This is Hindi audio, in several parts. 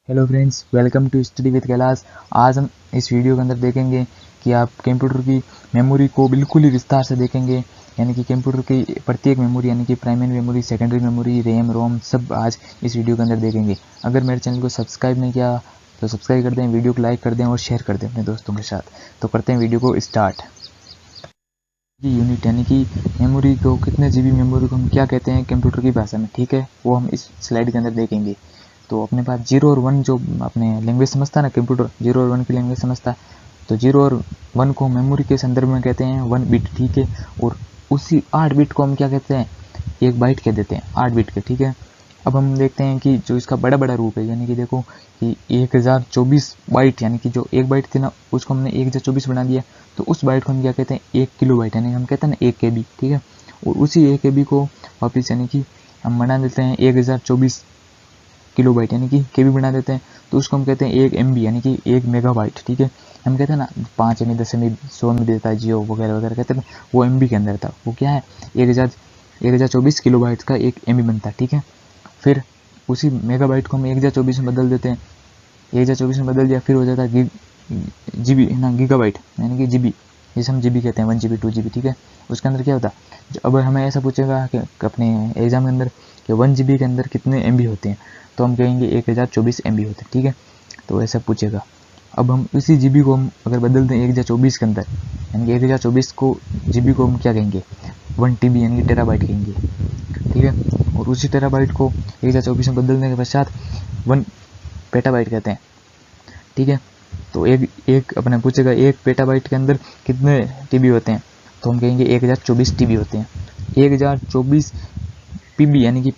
Hello friends, welcome to study with Kailash. आज हम इस वीडियो के अंदर देखेंगे कि आप कंप्यूटर की मेमोरी को बिल्कुल ही विस्तार से देखेंगे। यानी कि कंप्यूटर की प्रत्येक मेमोरी यानी कि primary memory, secondary memory, RAM ROM सब आज इस वीडियो के अंदर देखेंगे। अगर मेरे चैनल को सब्सक्राइब नहीं किया तो सब्सक्राइब कर दें, वीडियो को लाइक कर दें और शेयर कर दें अपने दोस्तों के साथ। तो करते हैं वीडियो को स्टार्ट। यूनिट यानी कि मेमोरी को, कितने जीबी मेमोरी को हम क्या कहते हैं कंप्यूटर की भाषा में, ठीक है, वो हम इस स्लाइड के अंदर देखेंगे। तो अपने पास 0 और 1 जो अपने लैंग्वेज समझता है ना कंप्यूटर, 0 और 1 की लैंग्वेज समझता है। तो 0 और 1 को मेमोरी के संदर्भ में कहते हैं 1 बिट, ठीक है। और उसी 8 बिट को हम क्या कहते हैं, 1 बाइट कह देते हैं, 8 बिट के, ठीक है। अब हम देखते हैं कि जो इसका बड़ा बड़ा रूप है, यानी कि देखो कि 1024 बाइट, यानी कि जो 1 बाइट थी ना उसको हमने 1024 बना दिया। तो उस बाइट को हम क्या कहते हैं, 1 किलो बाइट, यानी हम कहते हैं ना 1 KB, ठीक है। और उसी 1 KB को वापस यानी कि हम बना देते हैं 1024 किलो बाइट, यानी कि KB बना देते हैं। तो उसको हम कहते हैं 1 MB, यानी कि 1 मेगाबाइट, ठीक है। हम कहते हैं ना 5 MB, 10 MB, 100 MB देता है जियो वगैरह वगैरह, कहते हैं वो MB के अंदर था। वो क्या है, 1024 किलो बाइट का 1 MB बनता है, ठीक है। फिर उसी मेगाबाइट को हम 1024 में बदल देते हैं, 1024 में बदल दिया, फिर हो जाता है GB ना, गीगाबाइट, यानी कि GB, जिसे हम GB कहते हैं, 1 GB 2 GB, ठीक है। उसके अंदर क्या होता है, अब हमें ऐसा पूछेगा कि अपने एग्जाम के अंदर कि 1 GB के अंदर कितने MB होते हैं, तो हम कहेंगे 1024 MB होते हैं, ठीक है। तो ऐसा पूछेगा। अब हम इसी GB को हम अगर बदल दें 1024 के अंदर, यानी कि 1024 को GB को हम क्या कहेंगे, 1 TB यानी कि टेराबाइट कहेंगे, ठीक है। और उसी टेराबाइट को 1024 में बदलने के पश्चात 1 पेटाबाइट कहते हैं, ठीक है। तो एक अपने पूछेगा 1 पेटाबाइट के अंदर कितने TB होते हैं, तो हम कहेंगे 1024 TB होते हैं। 1024 PB यानी कि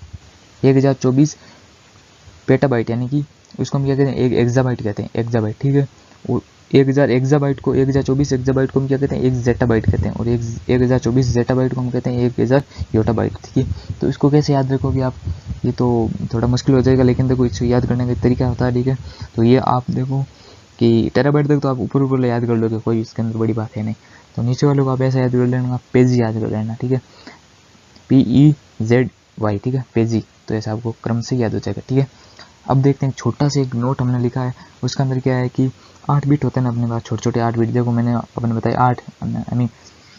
1024 पेटाबाइट, यानी कि उसको हम क्या कहते हैं, एक एक्साबाइट कहते हैं, एक्साबाइट, ठीक है। और 1000 एक्साबाइट को, 1024 एक्साबाइट को हम क्या कहते हैं, 1 जेटाबाइट कहते हैं। और 1024 जेटाबाइट को हम कहते हैं 1000 योटाबाइट, ठीक है। तो इसको कैसे याद रखोगे आप, ये तो थोड़ा मुश्किल हो जाएगा, लेकिन देखो इसको याद करने का तरीका होता है, ठीक है। तो ये आप देखो कि टेराबाइट तक तो आप ऊपर ऊपर याद कर लोगे, कोई इसके अंदर बड़ी बात है नहीं। तो नीचे वाले को आप ऐसा याद कर लेना, पेजी याद कर लेना, ठीक है, PEZY, ठीक है, पेजी। तो ऐसा आपको क्रम से याद हो जाएगा, ठीक है। अब देखते हैं, छोटा सा एक नोट हमने लिखा है, उसके अंदर क्या है कि 8 बिट होते हैं ना अपने पास, छोटे छोटे 8 बिट। देखो मैंने अपने बताया 8, आई मीन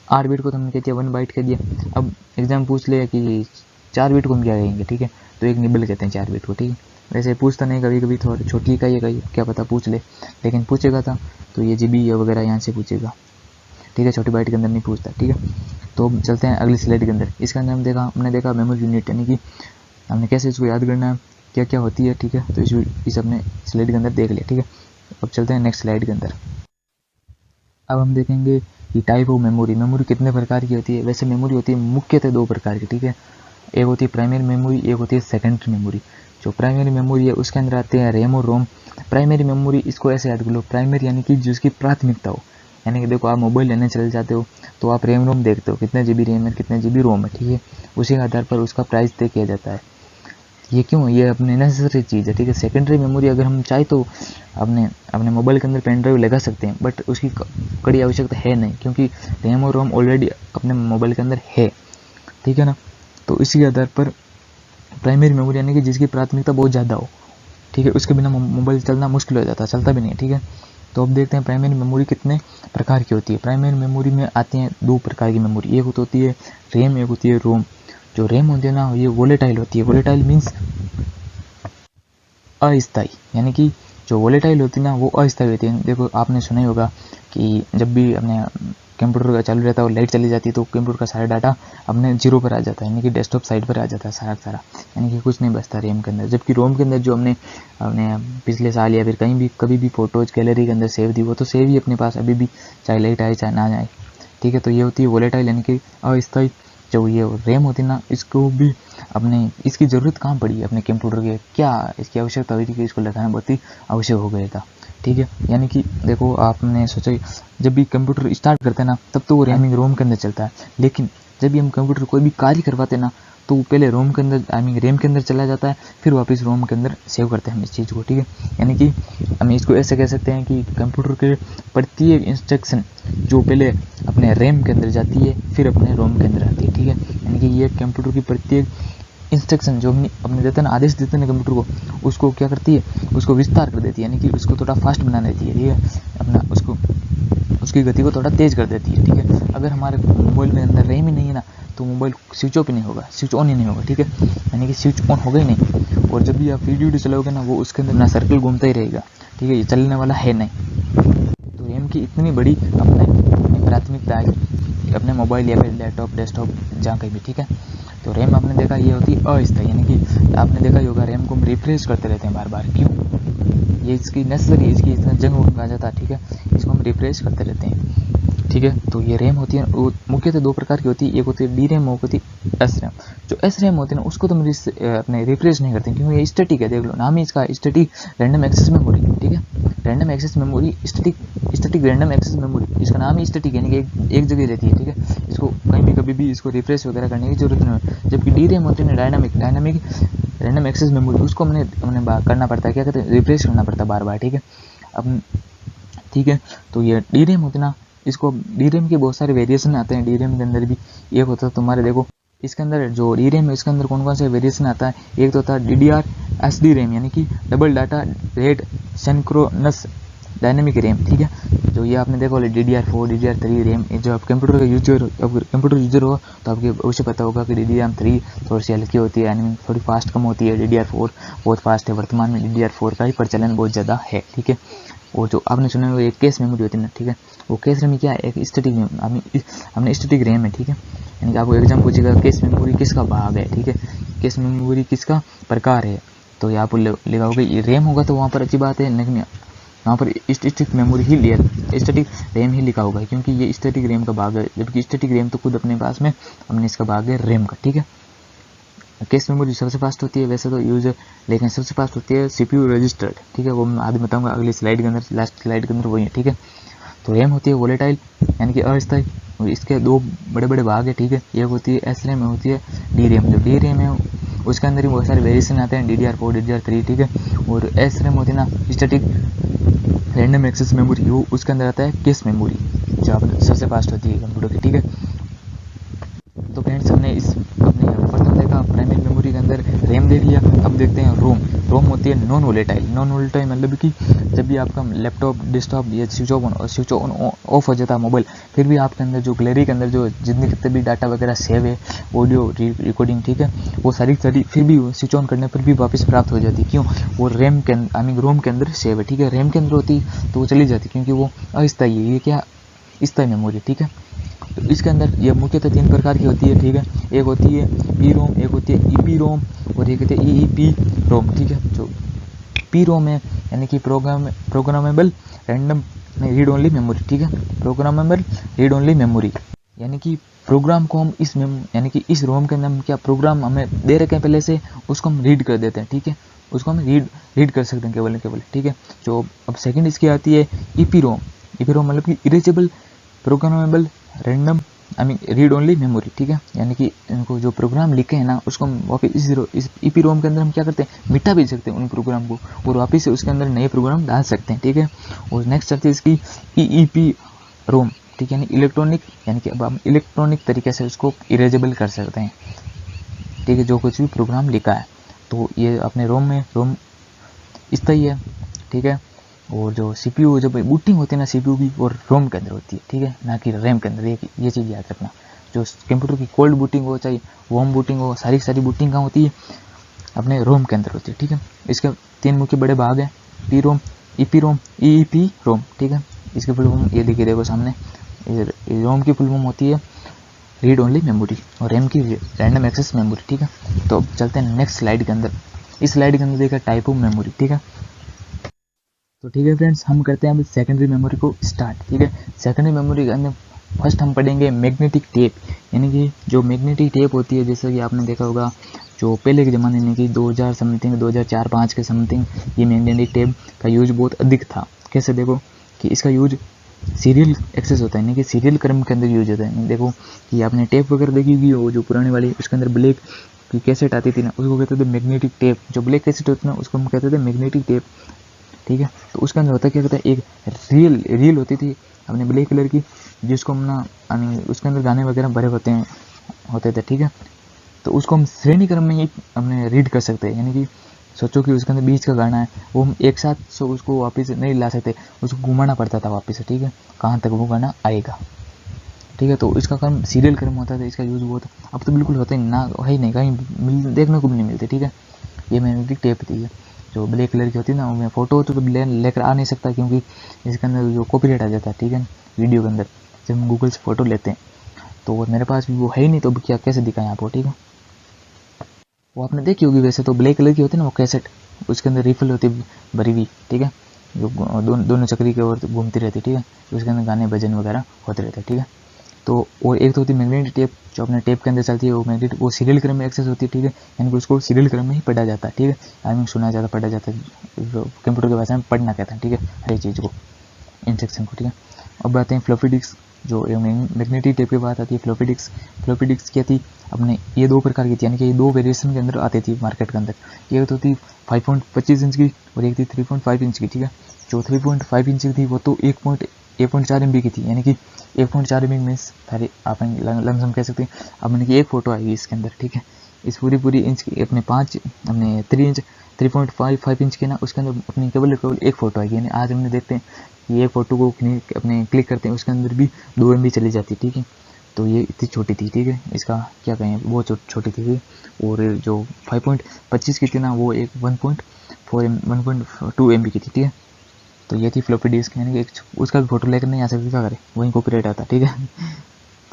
8 बिट को तो हमने कहते हैं 1 बाइट कह दिया। अब एग्जाम पूछ ले कि 4 बिट को हम क्या कहेंगे, ठीक है, तो 1 निबल कहते हैं 4 बिट को, ठीक है। वैसे पूछता नहीं, कभी कभी थोड़ी छोटी इकाई है, क्या पता पूछ ले, लेकिन पूछेगा था तो ये GB वगैरह यहाँ से पूछेगा, ठीक है, छोटी बाइट के अंदर नहीं पूछता, ठीक है। तो चलते हैं अगली स्लाइड के अंदर। इसके अंदर हमने देखा मेमोरी यूनिट, यानी कि हमने कैसे इसको याद करना है, क्या क्या होती है, ठीक है। तो इस अपने स्लाइड के अंदर देख लिया, ठीक है। अब चलते हैं नेक्स्ट स्लाइड के अंदर। अब हम देखेंगे कि टाइप ऑफ मेमोरी, मेमोरी कितने प्रकार की होती है। वैसे मेमोरी होती है मुख्यतः 2 प्रकार की, ठीक है। एक होती है प्राइमरी मेमोरी, एक होती है सेकेंडरी मेमोरी। जो प्राइमरी मेमोरी है उसके अंदर आते हैं रैम और रोम। प्राइमरी मेमोरी, इसको ऐसे याद कर लो, प्राइमरी यानी कि जिसकी प्राथमिकता हो, यानी कि देखो आप मोबाइल लेने चले जाते हो तो आप रैम रोम देखते हो, कितने GB रैम है, कितने GB रोम है, ठीक है। उसी के आधार पर उसका प्राइस तय किया जाता है। ये क्यों, ये अपने नेसेसरी चीज़ है, ठीक है। सेकेंडरी मेमोरी अगर हम चाहे तो अपने अपने मोबाइल के अंदर पेन ड्राइव लगा सकते हैं, बट उसकी कड़ी आवश्यकता है नहीं, क्योंकि रैम और रोम ऑलरेडी अपने मोबाइल के अंदर है, ठीक है ना। तो इसी के आधार पर प्राइमरी मेमोरी यानी कि जिसकी प्राथमिकता बहुत ज़्यादा हो, ठीक है, उसके बिना मोबाइल चलना मुश्किल हो जाता है, चलता भी नहीं है, ठीक है। तो अब देखते हैं प्राइमरी मेमोरी कितने प्रकार की होती है। प्राइमरी मेमोरी में आती हैं 2 प्रकार की मेमोरी, एक होती है रैम, एक होती है रोम। जो रैम होती है ना, ये वोलेटाइल होती है। वोलेटाइल मीन्स अस्थाई, यानी कि जो वोलेटाइल होती है ना वो अस्थाई होती है। देखो आपने सुना ही होगा कि जब भी अपने कंप्यूटर का चालू रहता है और लाइट चली जाती है तो कंप्यूटर का सारा डाटा अपने 0 पर आ जाता है, यानी कि डेस्कटॉप साइड पर आ जाता है सारा, यानी कि कुछ नहीं बचता रैम के अंदर। जबकि रोम के अंदर जो हमने अपने पिछले साल या फिर कहीं भी कभी भी फोटोज गैलरी के अंदर सेव दी, वो तो सेव ही अपने पास अभी भी, चाहे लाइट आए चाहे ना आए, ठीक है। तो ये होती है वोलेटाइल यानी कि अस्थाई। जो ये रैम होती है ना, इसको भी अपने इसकी ज़रूरत कहाँ पड़ी अपने कंप्यूटर के, क्या इसकी आवश्यकता हुई थी कि इसको लगाना बहुत ही आवश्यक हो गया था, ठीक है। यानी कि देखो आपने सोचा जब भी कंप्यूटर स्टार्ट करते हैं ना तब तो वो रैमिंग रोम के अंदर चलता है, लेकिन जब भी हम कंप्यूटर कोई भी कार्य करवाते हैं ना तो वो पहले रोम के अंदर, आई मीन रैम के अंदर चला जाता है, फिर वापस रोम के अंदर सेव करते हैं हम इस चीज़ को, ठीक है। यानी कि हम इसको ऐसे कह सकते हैं कि कंप्यूटर के प्रत्येक इंस्ट्रक्शन जो पहले अपने रैम के अंदर जाती है फिर अपने रोम के अंदर आती है, ठीक है। यानी कि ये कंप्यूटर की प्रत्येक इंस्ट्रक्शन जो अपने देते हैं ना, आदेश देते हैं ना कंप्यूटर को, उसको क्या करती है, उसको विस्तार कर देती है, यानी कि उसको थोड़ा फास्ट बना देती है, ठीक है, अपना उसको उसकी गति को थोड़ा तेज कर देती है, ठीक है। अगर हमारे मोबाइल में अंदर रैम ही नहीं है ना, तो मोबाइल स्विच ऑफ ही नहीं होगा, स्विच ऑन ही नहीं होगा, ठीक है, यानी कि स्विच ऑन होगा ही नहीं। और जब भी आप वीडियो चलाओगे ना, वो उसके अंदर ना सर्कल घूमता ही रहेगा, ठीक है, ये चलने वाला है नहीं। तो रैम की इतनी बड़ी अपनी प्राथमिकता है अपने मोबाइल या फिर लैपटॉप, डेस्कटॉप, जहाँ कहीं भी, ठीक है। तो रैम आपने देखा ये होती है अस्थायी, यानी कि आपने देखा ही होगा रैम को हम रिफ्रेश करते रहते हैं बार बार, क्यों, ये इसकी नेसेसरी, इसकी इतना जंग आ जाता है, ठीक है, इसको हम रिफ्रेश करते रहते हैं, ठीक है। तो ये रैम होती है, वो मुख्यतः दो प्रकार की होती है, एक होती है डी रैम, एक होती है एस रैम। जो एस रैम होती है ना, उसको तो हम अपने रिफ्रेश नहीं करते, क्योंकि ये स्टैटिक है, देख लो नाम ही इसका स्टैटिक रैंडम एक्सेस मेमोरी, ठीक है, random access memory, static random access memory, इसका नाम ही स्टैटिक है, यानी कि एक जगह रहती है, ठीक है, इसको कहीं भी कभी भी इसको रिफ्रेश वगैरह करने की जरूरत नहीं है। जबकि डी रैम होती है ना, डायनामिक रैंडम एक्सेस मेमोरी, उसको हमने करना पड़ता है, क्या कहते हैं, रिफ्रेश करना पड़ता है बार बार, ठीक है, अब ठीक है। तो ये डी रैम होती है ना, इसको डी रैम के बहुत सारे वेरिएशन आते हैं, डी रैम के अंदर भी एक होता है तुम्हारे, देखो इसके अंदर जो डी रैम है, इसके अंदर कौन कौन से वेरिएशन आता है, एक तो होता है DDR SD रैम, यानी कि double data rate synchronous dynamic RAM, ठीक है। जो ये आपने देखा होगा DDR4 DDR3 रैम, जो आप कंप्यूटर का कंप्यूटर यूजर हो तो आपको अवश्य पता होगा कि DDR3 थोड़ी सी हल्की होती है, यानी थोड़ी फास्ट कम होती है, DDR4 बहुत फास्ट है, वर्तमान में DDR4 का ही प्रचलन बहुत ज़्यादा है, ठीक है। और जो आपने सुना होगा एक केस मेमोरी होती है ना, ठीक है, वो केस रैम क्या है, एक स्टैटिक हमने स्टैटिक रैम है, ठीक है, यानी कि आपको एग्जाम पूछेगा केस मेमोरी किसका भाग है, ठीक है, केस मेमोरी किसका प्रकार है, तो यहाँ पर लगाओगे ये रैम होगा तो वहाँ पर अच्छी बात है, लेकिन यहाँ पर स्टैटिक मेमोरी ही स्टैटिक रैम ही लिखा होगा, क्योंकि ये स्टैटिक रैम का भाग है, जबकि स्टैटिक रैम तो खुद अपने पास में हमने इसका भाग है रैम का, ठीक है। केस मेमोरी सबसे फास्ट होती है वैसे तो यूजर, लेकिन सबसे फास्ट होती है CPU रजिस्टर्ड, ठीक है, वो मैं आगे बताऊंगा अगली स्लाइड के अंदर, लास्ट स्लाइड के अंदर वही है, ठीक है। तो रैम होती है वोलेटाइल, यानी कि अस्थायी, और इसके दो बड़े बड़े भाग है, ठीक है, एक होती है एस रैम, होती है डी रैम। जो डी रैम है उसके अंदर ही बहुत सारे वेरिएशन आते हैं, DDR4 DDR3, ठीक है, और एस रैम होती है ना स्टैटिक रैंडम एक्सेस मेमोरी, वो उसके अंदर आता है केस मेमोरी, जो आप सबसे फास्ट होती है कंप्यूटर की, ठीक है। तो फ्रेंड्स हमने इस अपने प्रथम देखा प्राइमरी मेमोरी के अंदर रैम देख लिया, अब देखते हैं रोम। रोम होती है नॉन वोलेटाइल, नॉन वोलेटाइल मतलब कि जब भी आपका लैपटॉप डेस्कटॉप ये स्विच ऑन ऑफ हो जाता है मोबाइल, फिर भी आपके अंदर जो गैलरी के अंदर जो जितने कितने भी डाटा वगैरह सेव है, ऑडियो रिकॉर्डिंग, ठीक है, वो सारी फिर भी स्विच ऑन करने पर भी वापस प्राप्त हो जाती है, क्यों, वो रैम के अंदर रोम के अंदर सेव है, ठीक है, रैम के अंदर होती तो वो चली जाती, क्योंकि वो अस्थायी है, ये क्या स्थायी मेमोरी, ठीक है। तो इसके अंदर ये मुख्यतः 3 प्रकार की होती है, ठीक है, एक होती है पी रोम, एक होती है ईपी रोम, और एक होती है ईईपी रोम, ठीक है। जो पी रोम है यानी कि programmable random read only memory, ठीक है, प्रोग्रामेबल रीड ओनली मेमोरी, यानी कि प्रोग्राम को हम यानी कि इस रोम के अंदर हम क्या प्रोग्राम हमें दे रखे हैं पहले से, उसको हम रीड कर देते हैं, ठीक है, उसको हम रीड कर सकते हैं केवल, ठीक है। जो अब सेकंड इसकी आती है ईपी रोम, मतलब कि erasable programmable random read only memory, ठीक है, यानी कि इनको जो प्रोग्राम लिखे हैं ना, उसको हम वापस इस ईपी रोम के अंदर हम क्या करते हैं, मिटा भी सकते हैं उन प्रोग्राम को, और वापस से उसके अंदर नए प्रोग्राम डाल सकते हैं, ठीक है। और नेक्स्ट आती है इसकी ईईपी रोम, ठीक है, यानी इलेक्ट्रॉनिक, यानी कि अब हम इलेक्ट्रॉनिक तरीके से उसको इरेजेबल कर सकते हैं, ठीक है, जो कुछ भी प्रोग्राम लिखा है। तो ये अपने रोम में रोम स्थायी है, ठीक है, और जो CPU जब बूटिंग होती है ना CPU की, और रोम के अंदर होती है, ठीक है, ना कि रैम के अंदर, ये चीज़ याद रखना। जो कंप्यूटर की कोल्ड बूटिंग हो चाहे वार्म बूटिंग हो, सारी बूटिंग कहाँ होती है, अपने रोम के अंदर होती है, ठीक है। इसके 3 मुख्य बड़े भाग हैं, पी रोम, ईपी रोम, ईईपी रोम, ठीक है। इसकी फुल फॉर्म ये देखिए, देखो सामने, रोम की फुल फॉर्म होती है रीड ओनली मेमोरी, और रैम की रैंडम एक्सेस मेमोरी, ठीक है। तो अब चलते हैं नेक्स्ट स्लाइड के अंदर। इस स्लाइड के अंदर देखा टाइप ऑफ मेमोरी, ठीक है। तो ठीक है फ्रेंड्स, हम करते हैं अब सेकेंडरी मेमोरी को स्टार्ट, ठीक है। सेकेंडरी मेमोरी के अंदर फर्स्ट हम पढ़ेंगे मैग्नेटिक टेप, यानी कि जो मैग्नेटिक टेप होती है, जैसा कि आपने देखा होगा जो पहले के ज़माने में कि 2000 समथिंग 2004-5 के समथिंग ये मैग्नेटिक टेप का यूज बहुत अधिक था। कैसे, देखो कि इसका यूज सीरियल एक्सेस होता है, यानी कि सीरियल क्रम के अंदर यूज होता है। देखो कि आपने टेप वगैरह देखी होगी, वो जो पुराने वाली उसके अंदर ब्लैक की कैसेट आती थी ना, उसको कहते थे मैग्नेटिक टेप। जो ब्लैक कैसेट होती है ना, उसको हम कहते थे मैग्नेटिक टेप, ठीक है। तो उसके अंदर होता क्या कहता है, एक रील होती थी अपने ब्लैक कलर की, जिसको हम ना उसके अंदर गाने वगैरह भरे होते थे, ठीक है। तो उसको हम श्रेणी क्रम में ही हमने रीड कर सकते हैं। यानी कि सोचो कि उसके अंदर बीच का गाना है, वो हम एक साथ सो उसको वापस नहीं ला सकते, उसको घुमाना पड़ता था वापस से, ठीक है, कहाँ तक वो गाना आएगा, ठीक है। तो इसका काम सीरियल क्रम होता था, इसका यूज़ बहुत, अब तो बिल्कुल होता ही ना, है ही नहीं, कहीं देखने को भी नहीं मिलते, ठीक है। ये मैग्नेटिक टेप थी जो ब्लैक कलर की होती है ना, मैं फ़ोटो तो लेकर आ नहीं सकता क्योंकि इसके अंदर जो कॉपीराइट आ जाता है, ठीक है, वीडियो के अंदर जब हम गूगल से फ़ोटो लेते हैं, तो मेरे पास भी वो है ही नहीं, तो क्या कैसे दिखाएं आपको, ठीक है। वो आपने देखी होगी वैसे तो, ब्लैक कलर की होती है ना वो कैसेट, उसके अंदर रिफिल होती है भरी हुई, ठीक है, जो दोनों चक्री के ओर घूमती रहती है, ठीक है, उसके अंदर गाने भजन वगैरह होते रहते हैं, ठीक है। तो और एक तो होती है मैग्नेटिक टेप, जो अपने टेप के अंदर चलती है, वो मैग्नेटिक, वो सीरियल क्रम में एक्सेस होती है, ठीक है, यानी कि उसको सीरियल क्रम में ही पढ़ा जाता है, ठीक है, आई मीन सुना जाता, पढ़ा जाता है, कंप्यूटर की भाषा में पढ़ना कहता है, ठीक है, हर एक चीज़ को, इंस्ट्रक्शन को, ठीक है। अब आते हैं फ्लॉपी डिस्क, जो मैग्नेटिक टेप के बाद आती है फ्लॉपी डिस्क। फ्लॉपी डिस्क क्या थी, अपने ये दो प्रकार की थी, यानी कि ये दो वेरिएशन के अंदर आती थी मार्केट के अंदर। एक तो थी 5.25 इंच की और एक थी 3.5 इंच की, ठीक है। जो 3.5 इंच की थी वो तो 1.4 MB की थी, यानी कि 1.4 MB मीन्स सारे आप लमसम कह सकते हैं, अब मैंने कि एक फ़ोटो आएगी इसके अंदर, ठीक है। इस पूरी इंच की अपने 3.5 इंच के ना, उसके अंदर अपनी केवल एक फ़ोटो आएगी। यानी आज हमने देखते हैं कि एक फ़ोटो को अपने क्लिक करते हैं, उसके अंदर भी 2 MB चली जाती है, ठीक है। तो ये इतनी छोटी थी, ठीक है, इसका क्या कहें, बहुत छोटी थी। और जो 5.25 की थी ना, वो एक 1.2 MB की थी, ठीक है। तो ये थी फ्लॉपी डिस्क, यानी कि उसका भी फोटो लेकर नहीं आ सकती, क्या करें, वहीं कॉपीराइट आता, ठीक है।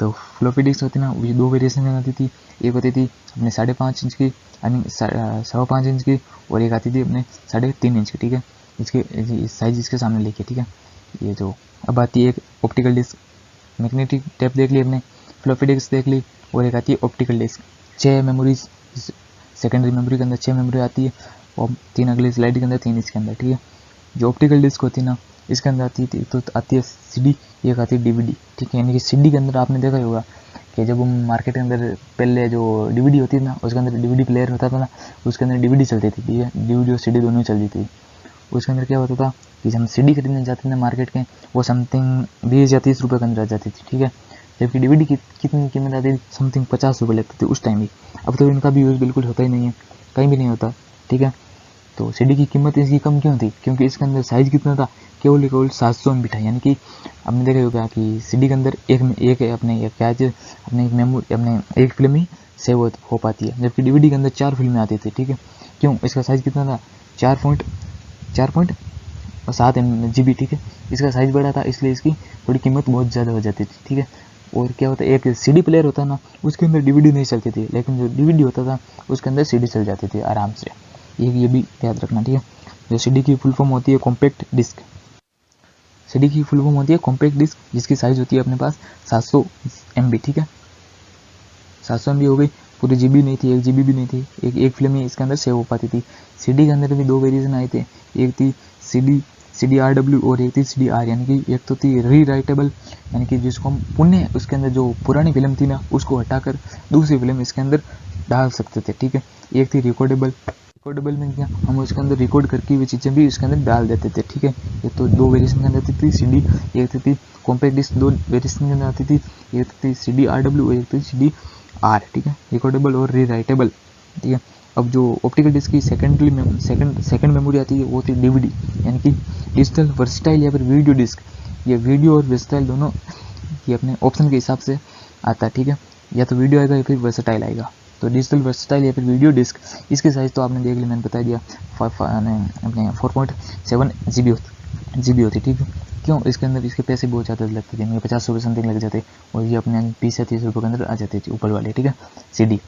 तो फ्लॉपी डिस्क होती ना, वो दो वेरिएशन में आती थी, एक होती थी अपने 5.5 इंच की, आई मीन 5.25 इंच की, और एक आती थी अपने 3.5 इंच की, ठीक है। इसके साइज इसके सामने लेके, ठीक है। ये जो अब आती है एक ऑप्टिकल डिस्क, मैग्नेटिक टेप देख ली अपने, फ्लॉपी डिस्क देख ली, और एक आती है optical disc. 6 memories, secondary memory के अंदर 6 मेमोरी आती है, और 3 अगली स्लाइड के अंदर 3 इसके अंदर, ठीक है। जो ऑप्टिकल डिस्क होती है ना, इसके अंदर आती है तो आती है CD, एक आती है DVD, ठीक है। यानी कि CD के अंदर आपने देखा ही होगा कि जब हम मार्केट के अंदर पहले जो DVD होती है ना, उसके अंदर DVD प्लेयर होता था ना, उसके अंदर DVD चलती थी, ठीक है, DVD और CD दोनों चलती थी। उसके अंदर क्या होता था कि जब हम CD खरीदने जाते थे मार्केट के, वो समथिंग 20 या 30 रुपये के अंदर आ जाती थी, ठीक है। जबकि DVD की कितनी कीमत आती थी, समथिंग 50 रुपये लगती थी उस टाइम ही। अब तो इनका भी यूज़ बिल्कुल होता ही नहीं है, कहीं भी नहीं होता, ठीक है। तो CD की कीमत इसकी कम क्यों थी, क्योंकि इसके अंदर साइज़ कितना था, केवल 700 MB था। यानी कि आपने देखा होगा कि CD के अंदर एक अपने एक क्या अपने मेमोरी अपने एक फिल्म ही सेव हो पाती है, जबकि DVD के अंदर 4 फिल्में आती थी, ठीक है। क्यों, इसका साइज़ कितना था, 4.7 GB, ठीक है। इसका साइज़ बड़ा था, इसलिए इसकी थोड़ी कीमत बहुत ज़्यादा हो जाती थी, ठीक है। और क्या होता है, एक CD प्लेयर होता ना, उसके अंदर DVD नहीं चलती थी, लेकिन जो DVD होता था उसके अंदर CD चल जाती थी आराम से। ये भी याद रखना, ठीक है। जो CD की फुल फॉर्म होती है कॉम्पैक्ट डिस्क, CD की फुल फॉर्म होती है कॉम्पैक्ट डिस्क, जिसकी साइज़ होती है अपने पास 700 MB, ठीक है। 700 MB हो गई, पूरी GB नहीं थी, 1 GB भी नहीं थी, एक फिल्म ही इसके अंदर सेव हो पाती थी। CD के अंदर भी दो वेरिएशन आए थे, एक थी CDRW और एक थी CDR, यानी कि एक तो थी री राइटेबल, यानी कि जिसको हम पुनः उसके अंदर जो पुरानी फिल्म थी ना, उसको हटाकर दूसरी फिल्म इसके अंदर डाल सकते थे, ठीक है। एक थी रिकॉर्डेबल में क्या, हम उसके अंदर रिकॉर्ड करके हुई चीज़ें भी इसके अंदर डाल देते थे, ठीक है। ये तो दो वेरिएशन के अंदर थी CD, एक थी कॉम्पैक्ट डिस्क, दो वेरिएशन के अंदर आती थी, एक थी CDRW और एक थी CDR, ठीक है, रिकॉर्डेबल और रीराइटेबल, ठीक है। अब जो ऑप्टिकल डिस्क की सेकंड मेमोरी आती है वो थी DVD, यानी कि डिजिटल वर्सटाइल या फिर वीडियो डिस्क। ये वीडियो और वर्सटाइल दोनों ये अपने ऑप्शन के हिसाब से आता है, ठीक है, या तो वीडियो आएगा या फिर वर्सटाइल आएगा। तो डिजिटल वर्सटाइल या फिर वीडियो डिस्क, इसकी साइज़ तो आपने देख ली, मैंने बता दिया, अपने 4.7 GB होती, ठीक है। क्यों, इसके अंदर इसके पैसे बहुत ज़्यादा लगते थे, मुझे 50 रुपये समथिंग लग जाते, और ये अपने 20 या 30 रुपये के अंदर आ जाती थी ऊपर वाले, ठीक है। CD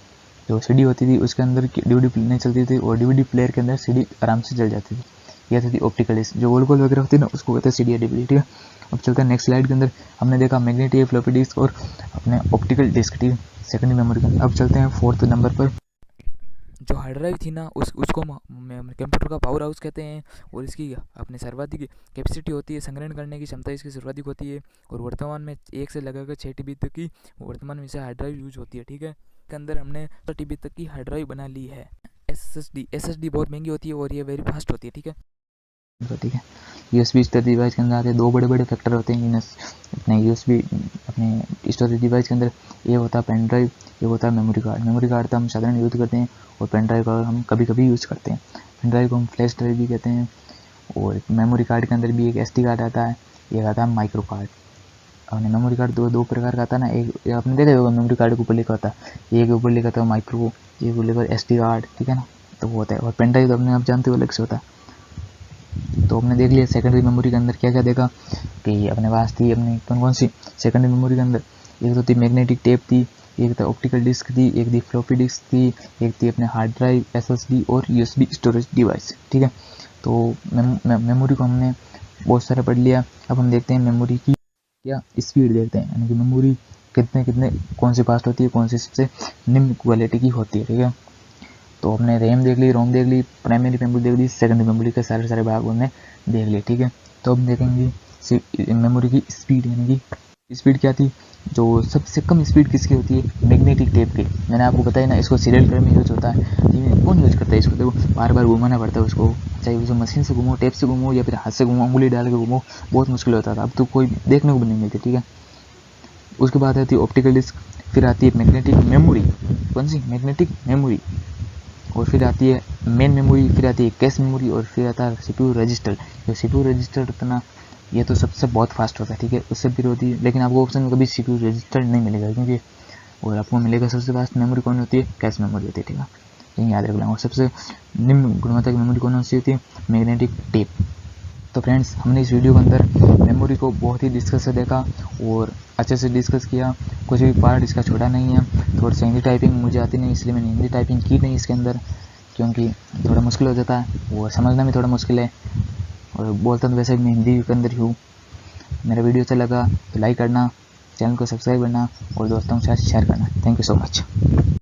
जो CD होती थी उसके अंदर DVD नहीं चलती थी, और DVD प्लेयर के अंदर CD आराम से चल जाती थी। यह थी ऑप्टिकल डिस्क, जो गोल गोल वगैरह होती है ना, उसको कहते हैं CD या DVD, ठीक है। अब चलते हैं नेक्स्ट स्लाइड के अंदर, हमने देखा मैग्नेटिक फ्लॉपी डिस्क और अपने ऑप्टिकल डिस्क, ठीक है, सेकेंडरी मेमोरी का। अब चलते हैं 4th नंबर पर, जो हार्ड ड्राइव थी ना, उसको कंप्यूटर का पावर हाउस कहते हैं, और इसकी अपने सर्वाधिक कैपेसिटी होती है, संग्रहण करने की क्षमता इसकी सर्वाधिक होती है, और वर्तमान में 1 से लगाकर 6 TB तक की वर्तमान में से हार्ड ड्राइव यूज होती है, ठीक है। के अंदर हमने 10 TB तक की हार्ड ड्राइव बना ली है। SSD बहुत महंगी होती है और ये वेरी फास्ट होती है, ठीक है, ठीक है। USB स्टोरेज डिवाइस के अंदर आते हैं, दो बड़े बड़े फैक्टर होते हैं अपने USB अपने स्टोरेज डिवाइस के अंदर। एक होता है पेन ड्राइव, एक होता है मेमोरी कार्ड। मेमोरी कार्ड तो हम साधारण यूज़ करते हैं और पेन ड्राइव का हम कभी कभी यूज़ करते हैं। पेन ड्राइव को हम फ्लैश ड्राइव भी कहते हैं। और मेमोरी कार्ड के अंदर भी एक SD कार्ड आता है, एक आता है माइक्रो कार्ड। अपने मेमोरी कार्ड दो प्रकार का आता है ना, एक आपने देखा होगा मेमोरी कार्ड के ऊपर लिखा होता है, एक ऊपर लिखा होता है माइक्रो, एक ऊपर लिखा SD कार्ड, ठीक है ना, तो वो होता है। और पेन ड्राइव तो अपने आप जानते हो अलग से होता है। तो हमने देख लिया सेकेंडरी मेमोरी के अंदर क्या क्या देखा कि अपने पास थी अपनी कौन कौन सी सेकेंडरी मेमोरी के अंदर। एक तो थी मैग्नेटिक टेप थी, एक था ऑप्टिकल डिस्क थी, एक थी फ्लॉपी डिस्क थी, एक थी अपने हार्ड ड्राइव, SSD और USB स्टोरेज डिवाइस, ठीक है। तो मेमोरी को हमने बहुत सारा पढ़ लिया। अब हम देखते हैं मेमोरी की क्या स्पीड देखते हैं, यानी कि मेमोरी कितने कौन सी फास्ट होती है, कौन सी सबसे निम्न क्वालिटी की होती है, ठीक है। तो हमने रैम देख ली, रोम देख ली, प्राइमरी मेमोरी देख ली, सेकेंडरी मेमोरी के सारे भाग हमने देख लिए, ठीक है। तो अब देखेंगे मेमोरी की स्पीड, यानी कि स्पीड क्या थी। जो सबसे कम स्पीड किसकी होती है, मैग्नेटिक टेप की। मैंने आपको बताया ना, इसको सीरियल क्रम में यूज होता है, कौन यूज करता है इसको, देखो बार बार घुमाना पड़ता है उसको, चाहे उसे मशीन से घूमो, टेप से घूमो या फिर हाथ से घूमो, उंगली डाल के घूमो, बहुत मुश्किल होता था। अब तो कोई देखने को भी नहीं मिलती, ठीक है। उसके बाद आती है ऑप्टिकल डिस्क, फिर आती है मैग्नेटिक मेमोरी, कौन सी मैग्नेटिक मेमोरी, और फिर आती है मेन मेमोरी, फिर आती है कैश मेमोरी, और फिर आता है CPU रजिस्टर। जो CPU रजिस्टर इतना ये तो सबसे बहुत फास्ट होता है, ठीक है, उससे फिर होती है, लेकिन आपको ऑप्शन में कभी CPU रजिस्टर नहीं मिलेगा, क्योंकि और आपको मिलेगा सबसे फास्ट मेमोरी कौन होती है, कैश मेमोरी होती है, ठीक है, लेकिन याद रख लेंगे। और सबसे निम्न गुणवत्ता की मेमोरी कौन सी होती है, मैग्नेटिक टेप। तो फ्रेंड्स, हमने इस वीडियो के अंदर मेमोरी को बहुत ही डिस्कस से देखा और अच्छे से डिस्कस किया, कुछ भी पार्ट इसका छोटा नहीं है। थोड़ी सी हिंदी टाइपिंग मुझे आती नहीं, इसलिए मैंने हिंदी टाइपिंग की नहीं इसके अंदर, क्योंकि थोड़ा मुश्किल हो जाता है और समझना भी थोड़ा मुश्किल है, और बोलता तो वैसे भी मैं हिंदी के अंदर ही हूँ। मेरा वीडियो अच्छा लगा तो लाइक करना, चैनल को सब्सक्राइब करना और दोस्तों के साथ शेयर करना। Thank you so much.